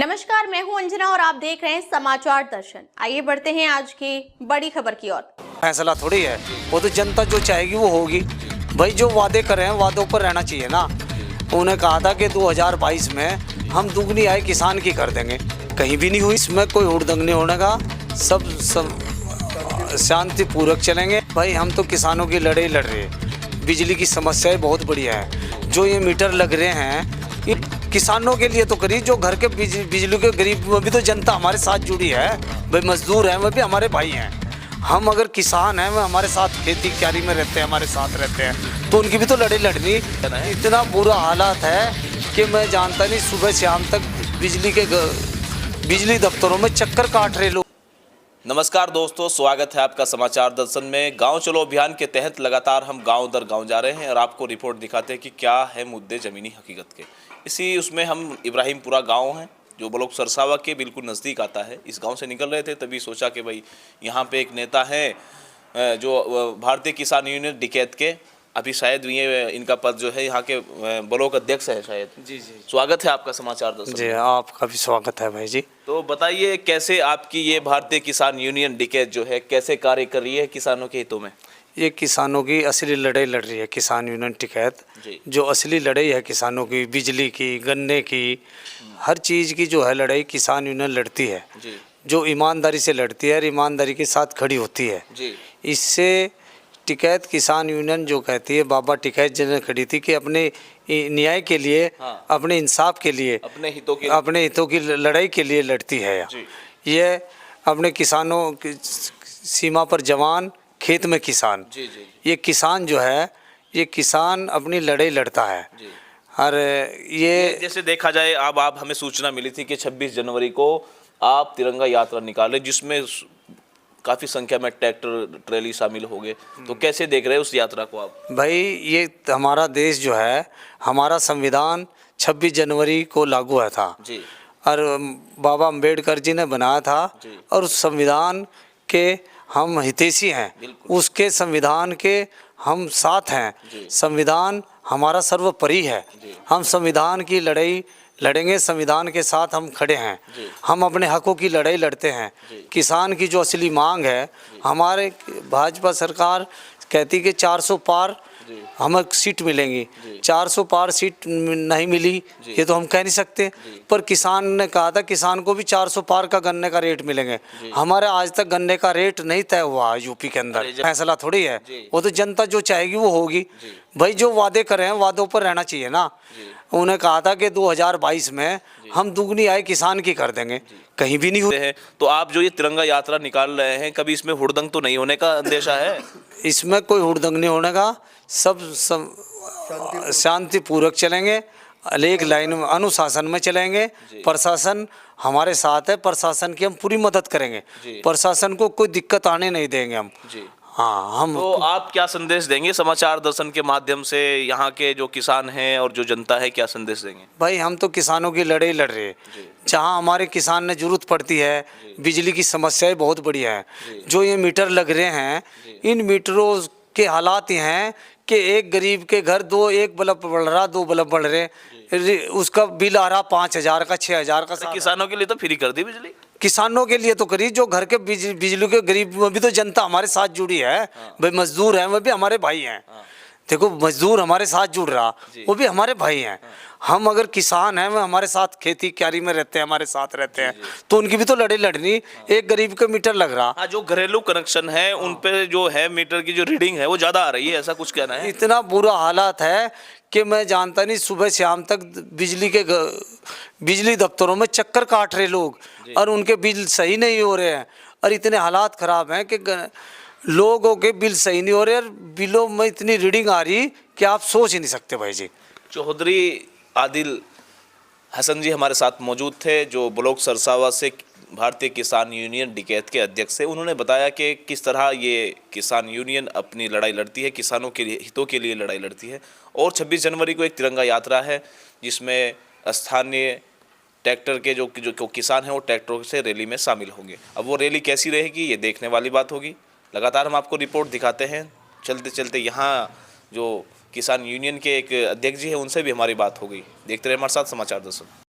नमस्कार, मैं हूं अंजना और आप देख रहे हैं समाचार दर्शन। आइए बढ़ते हैं आज की बड़ी खबर की ओर। फैसला थोड़ी है, वो तो जनता जो चाहेगी वो होगी। भाई जो वादे कर रहे हैं वादों पर रहना चाहिए ना। उन्होंने कहा था कि 2022 में हम दुगनी आय किसान की कर देंगे, कहीं भी नहीं हुई। इसमें कोई हुड़दंग नहीं होने का, सब शांतिपूर्वक चलेंगे। भाई हम तो किसानों की लड़ाई लड़ रहे हैं। बिजली की समस्याएं बहुत बढ़िया है। जो ये मीटर लग रहे हैं ये किसानों के लिए तो करी, जो घर के बिजली के गरीब में भी तो जनता हमारे साथ जुड़ी है। भाई मजदूर हैं, वह भी हमारे भाई हैं। हम अगर किसान हैं, वह हमारे साथ खेती क्यारी में रहते हैं, हमारे साथ रहते हैं, तो उनकी भी तो लड़ाई लड़नी। इतना बुरा हालात है कि मैं जानता नहीं, सुबह शाम तक बिजली दफ्तरों में चक्कर काट रहे लोग। नमस्कार दोस्तों, स्वागत है आपका समाचार दर्शन में। गांव चलो अभियान के तहत लगातार हम गांव दर गांव जा रहे हैं और आपको रिपोर्ट दिखाते हैं कि क्या है मुद्दे ज़मीनी हकीकत के। इसी उसमें हम इब्राहिमपुरा गांव हैं जो ब्लॉक सरसावा के बिल्कुल नज़दीक आता है। इस गांव से निकल रहे थे, तभी सोचा कि भाई यहाँ पे एक नेता हैं जो भारतीय किसान यूनियन डिकैत के, अभी शायद ये इनका पद जो है यहाँ के ब्लॉक अध्यक्ष है शायद। जी जी, स्वागत है आपका समाचार दर्शन। जी आपका भी स्वागत है भाई जी। तो बताइए कैसे आपकी ये भारतीय किसान यूनियन डिकैत जो है कैसे कार्य कर रही है किसानों के हितों में? ये किसानों की असली लड़ाई लड़ रही है किसान यूनियन डिकैत। जो असली लड़ाई है किसानों की, बिजली की, गन्ने की, हर चीज़ की जो है लड़ाई किसान यूनियन लड़ती है। जो ईमानदारी से लड़ती है और ईमानदारी के साथ खड़ी होती है। इससे टिकैत किसान यूनियन जो कहती है, बाबा टिकैत जी ने खड़ी थी कि अपने न्याय के लिए, अपने इंसाफ के लिए, अपने हितों की लड़ाई के लिए लड़ती है। ये अपने किसानों की सीमा पर जवान, खेत में किसान। ये किसान जो है, ये किसान अपनी लड़ाई लड़ता है। और ये जैसे देखा जाए, अब आप हमें सूचना मिली थी कि 26 जनवरी को आप तिरंगा यात्रा निकाले, जिसमें काफ़ी संख्या में ट्रैक्टर ट्रैली शामिल हो गए। तो कैसे देख रहे हैं उस यात्रा को आप? भाई ये हमारा देश जो है, हमारा संविधान 26 जनवरी को लागू हुआ था और बाबा अम्बेडकर जी ने बनाया था और उस संविधान के हम हितैषी हैं, उसके संविधान के हम साथ हैं। संविधान हमारा सर्वोपरि है। हम संविधान की लड़ाई लड़ेंगे, संविधान के साथ हम खड़े हैं। हम अपने हकों की लड़ाई लड़ते हैं। किसान की जो असली मांग है, हमारे भाजपा सरकार कहती कि 400 पार हमें सीट मिलेंगी। 400 पार सीट नहीं मिली, ये तो हम कह नहीं सकते, पर किसान ने कहा था किसान को भी 400 पार का गन्ने का रेट मिलेंगे। हमारे आज तक गन्ने का रेट नहीं तय हुआ यूपी के अंदर। फैसला थोड़ी है, वो तो जनता जो चाहेगी वो होगी। भाई जो वादे कर रहे हैं वादों पर रहना चाहिए ना। उन्होंने कहा था कि 2022 में हम दुगनी आय किसान की कर देंगे, कहीं भी नहीं हुए हैं। तो आप जो ये तिरंगा यात्रा निकाल रहे हैं, कभी इसमें हुड़दंग तो नहीं होने का अंदेशा है? इसमें कोई हुड़दंग नहीं होने का, सब शांतिपूर्वक चलेंगे, एक लाइन में अनुशासन में चलेंगे। प्रशासन हमारे साथ है, प्रशासन की हम पूरी मदद करेंगे। प्रशासन को कोई दिक्कत आने नहीं देंगे हम। हाँ, हम तो आप क्या संदेश देंगे समाचार दर्शन के माध्यम से? यहाँ के जो किसान हैं और जो जनता है, क्या संदेश देंगे? भाई हम तो किसानों की लड़ाई लड़ रहे हैं। जहाँ हमारे किसान ने जरूरत पड़ती है, बिजली की समस्याएं बहुत बढ़िया है। जो ये मीटर लग रहे हैं, इन मीटरों के हालात ये हैं कि एक गरीब के घर एक बल्ब बढ़ रहा, 2 बल्ब बढ़ रहे, उसका बिल आ रहा 5,000 का, 6,000 का। किसानों के लिए तो फ्री कर दी बिजली। किसानों के लिए तो करी, जो घर के बिजली के गरीब में भी तो जनता हमारे साथ जुड़ी है। भाई मजदूर हैं, वह भी हमारे भाई हैं। देखो मजदूर हमारे साथ जुड़ रहा, वो भी हमारे भाई हैं। हम अगर किसान हैं, वह हमारे साथ खेती क्यारी में रहते हैं, हमारे साथ रहते हैं, तो उनकी भी तो लड़ाई लड़नी। एक गरीब का मीटर लग रहा। हाँ, जो घरेलू कनेक्शन है उन पे जो है मीटर की जो रीडिंग है वो ज़्यादा आ रही है, ऐसा कुछ कहना है? इतना बुरा हालात है कि मैं जानता नहीं, सुबह शाम तक बिजली दफ्तरों में चक्कर काट रहे लोग और उनके बिल सही नहीं हो रहे हैं। और इतने हालात ख़राब हैं कि लोगों के बिल सही नहीं हो रहे और बिलों में इतनी रीडिंग आ रही कि आप सोच ही नहीं सकते भाई जी। चौधरी आदिल हसन जी हमारे साथ मौजूद थे, जो ब्लॉक सरसावा से भारतीय किसान यूनियन डिकैत के अध्यक्ष है। उन्होंने बताया कि किस तरह ये किसान यूनियन अपनी लड़ाई लड़ती है, किसानों के लिए, हितों के लिए लड़ाई लड़ती है। और 26 जनवरी को एक तिरंगा यात्रा है जिसमें स्थानीय ट्रैक्टर के जो किसान हैं वो ट्रैक्टरों से रैली में शामिल होंगे। अब वो रैली कैसी रहेगी ये देखने वाली बात होगी। लगातार हम आपको रिपोर्ट दिखाते हैं। चलते चलते यहाँ जो किसान यूनियन के एक अध्यक्ष जी हैं उनसे भी हमारी बात हो गई। देखते रहे हमारे साथ समाचार दर्शन।